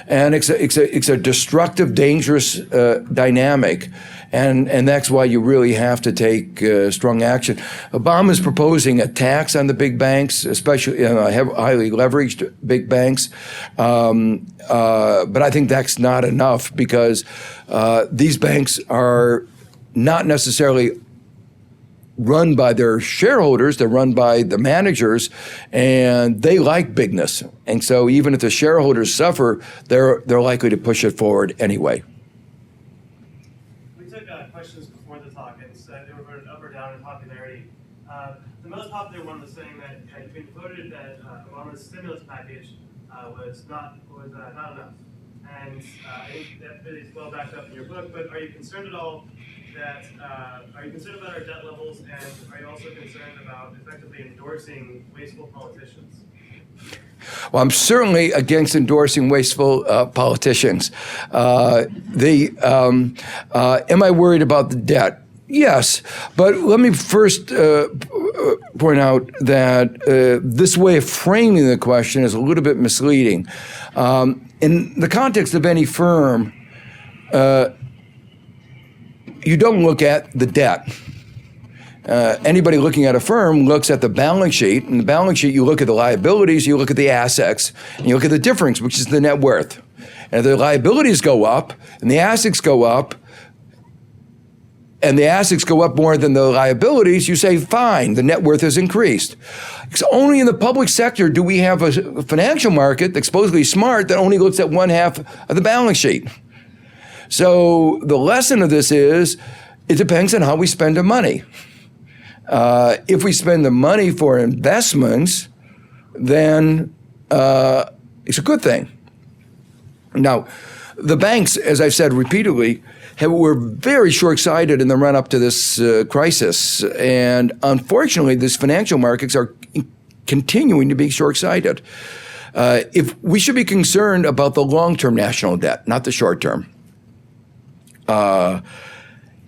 And it's a destructive, dangerous dynamic. And that's why you really have to take strong action. Obama's proposing a tax on the big banks, especially highly leveraged big banks. But I think that's not enough, because these banks are not necessarily run by their shareholders, they're run by the managers, and they like bigness. And so even if the shareholders suffer, they're likely to push it forward anyway. We took questions before the talk, and so they were voted up or down in popularity. The most popular one was saying that it's been voted that Obama's stimulus package was not enough. And I think that is well backed up in your book, but are you concerned at all that, are you concerned about our debt levels, and are you also concerned about effectively endorsing wasteful politicians? Well, I'm certainly against endorsing wasteful politicians. Am I worried about the debt? Yes, but let me first point out that this way of framing the question is a little bit misleading. In the context of any firm, you don't look at the debt. Anybody looking at a firm looks at the balance sheet. And the balance sheet, you look at the liabilities, you look at the assets, and you look at the difference, which is the net worth. And if the liabilities go up and the assets go up, and the assets go up more than the liabilities, you say, fine, the net worth has increased. It's only in the public sector do we have a financial market that's supposedly smart that only looks at one half of the balance sheet. So the lesson of this is, it depends on how we spend the money. If we spend the money for investments, then it's a good thing. Now, the banks, as I've said repeatedly, were very short-sighted in the run-up to this crisis. And unfortunately, these financial markets are continuing to be short-sighted. If we should be concerned about the long-term national debt, not the short-term.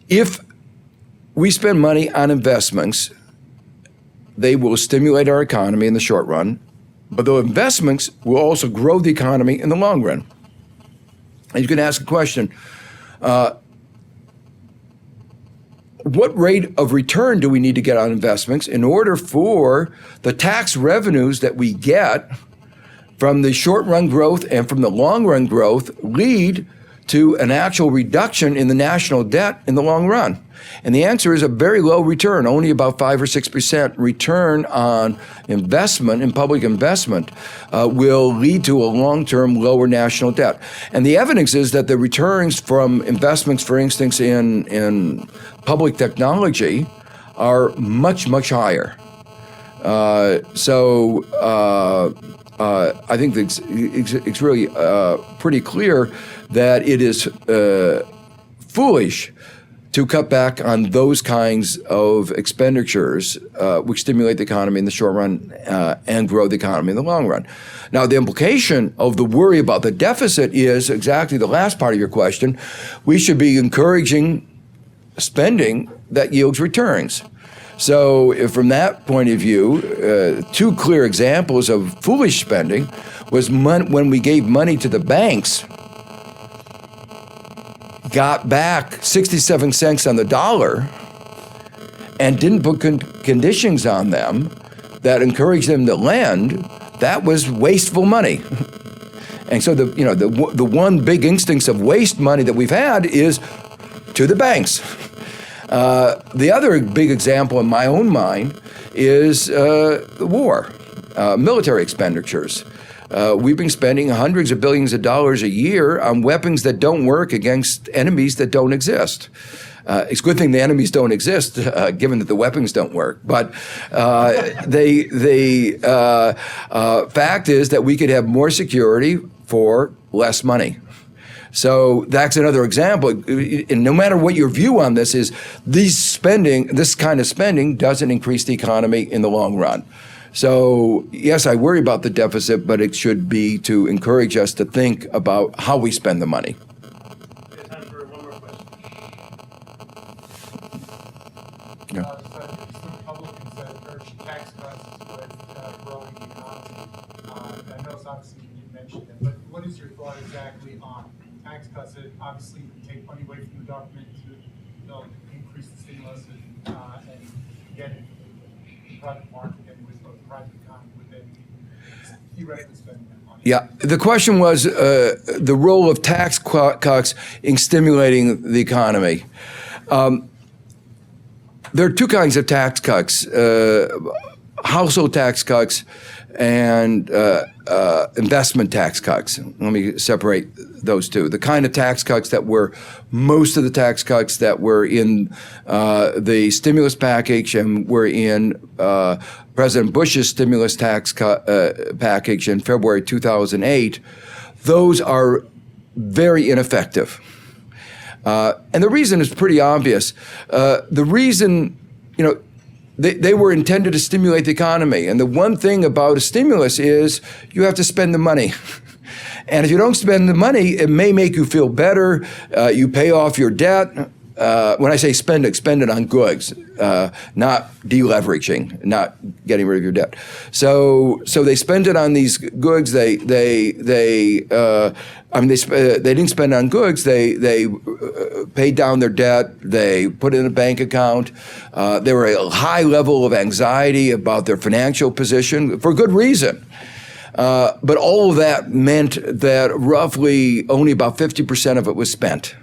If we spend money on investments, they will stimulate our economy in the short run, but the investments will also grow the economy in the long run. And you can ask a question, what rate of return do we need to get on investments in order for the tax revenues that we get from the short-run growth and from the long-run growth lead to an actual reduction in the national debt in the long run? And the answer is a very low return, only about 5 or 6% return on investment, in public investment, will lead to a long-term lower national debt. And the evidence is that the returns from investments, for instance, in public technology are much, much higher. I think it's really pretty clear that it is foolish to cut back on those kinds of expenditures which stimulate the economy in the short run and grow the economy in the long run. Now, the implication of the worry about the deficit is exactly the last part of your question. We should be encouraging spending that yields returns. So from that point of view, two clear examples of foolish spending was when we gave money to the banks, got back 67 cents on the dollar, and didn't put conditions on them that encouraged them to lend. That was wasteful money. And so the one big instance of waste money that we've had is to the banks. The other big example in my own mind is the war, military expenditures. We've been spending hundreds of billions of dollars a year on weapons that don't work against enemies that don't exist. It's a good thing the enemies don't exist, given that the weapons don't work. But the fact is that we could have more security for less money. So that's another example. And no matter what your view on this is, this kind of spending doesn't increase the economy in the long run. So yes, I worry about the deficit, but it should be to encourage us to think about how we spend the money. Time for one more question. Yeah. Some Republicans that urge tax cuts with growing the economy. I know it's obviously you mentioned it, but what is your thought exactly on tax cuts that obviously take money away from the government to increase the stimulus and get it the private market and with the private economy within theoretically spending that money? Yeah, the question was the role of tax cuts in stimulating the economy. There are two kinds of tax cuts, household tax cuts and investment tax cuts. Let me separate those two. The kind of tax cuts that were most of the tax cuts that were in the stimulus package and were in President Bush's stimulus tax package in February 2008, those are very ineffective. And the reason is pretty obvious. The reason, they were intended to stimulate the economy. And the one thing about a stimulus is you have to spend the money. And if you don't spend the money, it may make you feel better. You pay off your debt. when I say spend it on goods, not deleveraging, not getting rid of your debt. So they spend it on these goods. They didn't spend it on goods. They paid down their debt. They put it in a bank account. There were a high level of anxiety about their financial position for good reason. But all of that meant that roughly only about 50% of it was spent.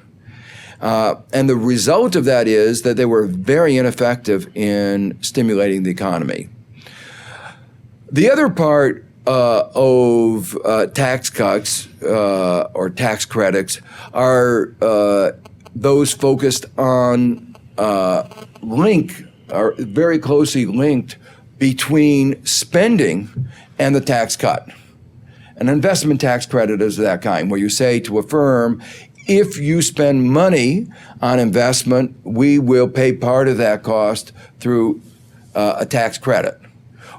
And the result of that is that they were very ineffective in stimulating the economy. The other part of tax cuts or tax credits are those focused on are very closely linked between spending and the tax cut. An investment tax credit is that kind, where you say to a firm, if you spend money on investment, we will pay part of that cost through a tax credit.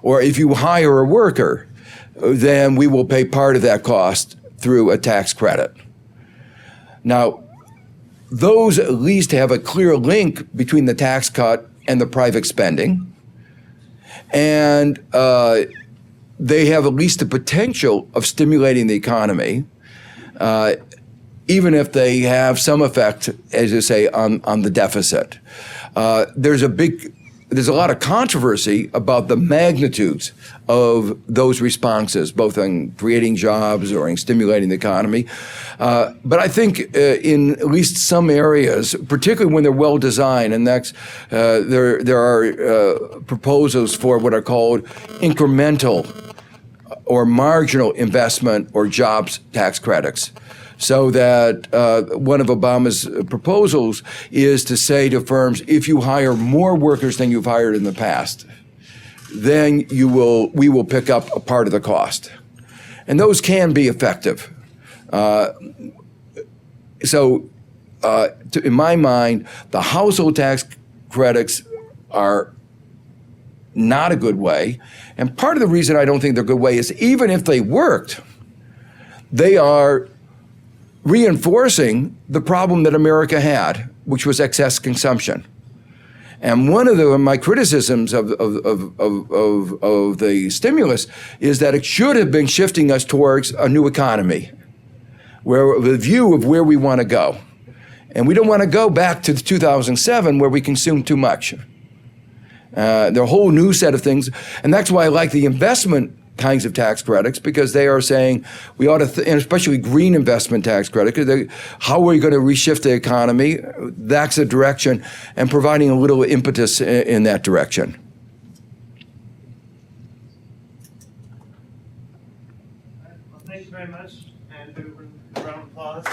Or if you hire a worker, then we will pay part of that cost through a tax credit. Now, those at least have a clear link between the tax cut and the private spending. And they have at least the potential of stimulating the economy, even if they have some effect, as you say, on the deficit. There's a lot of controversy about the magnitudes of those responses, both on creating jobs or in stimulating the economy. But I think in at least some areas, particularly when they're well designed, and that's there are proposals for what are called incremental or marginal investment or jobs tax credits. So that one of Obama's proposals is to say to firms, if you hire more workers than you've hired in the past, then we will pick up a part of the cost. And those can be effective. In my mind, the household tax credits are not a good way. And part of the reason I don't think they're a good way is even if they worked, they are reinforcing the problem that America had, which was excess consumption. And one of my criticisms of the stimulus is that it should have been shifting us towards a new economy, where the view of where we want to go. And we don't want to go back to 2007 where we consumed too much. There are a whole new set of things. And that's why I like the investment kinds of tax credits, because they are saying we ought to, and especially green investment tax credit, because how are we going to reshift the economy? That's the direction, and providing a little impetus in that direction. Well, thank you very much, and a round of applause.